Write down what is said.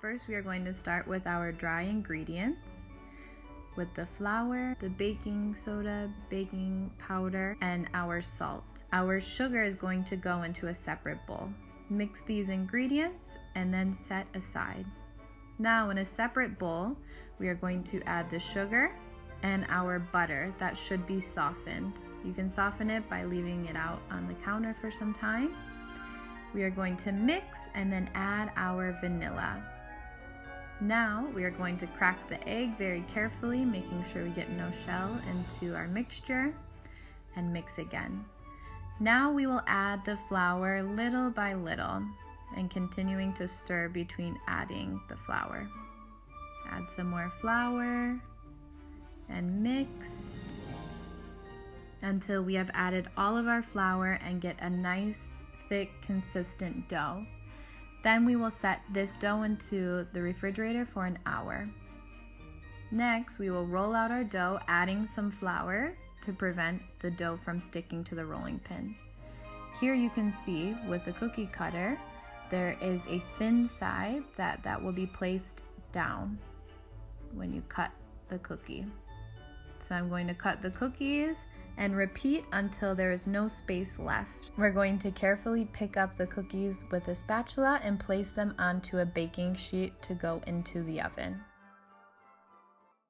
First, we are going to start with our dry ingredients, with the flour, the baking soda, baking powder, and our salt. Our sugar is going to go into a separate bowl. Mix these ingredients and then set aside. Now in a separate bowl, we are going to add the sugar and our butter that should be softened. You can soften it by leaving it out on the counter for some time. We are going to mix and then add our vanilla. Now we are going to crack the egg very carefully, making sure we get no shell into our mixture, and mix again. Now we will add the flour little by little and continuing to stir between adding the flour. Add some more flour and mix until we have added all of our flour and get a nice, thick, consistent dough. Then we will set this dough into the refrigerator for an hour. Next, we will roll out our dough, adding some flour to prevent the dough from sticking to the rolling pin. Here you can see with the cookie cutter, there is a thin side that will be placed down when you cut the cookie. So I'm going to cut the cookies and repeat until there is no space left. We're going to carefully pick up the cookies with a spatula and place them onto a baking sheet to go into the oven.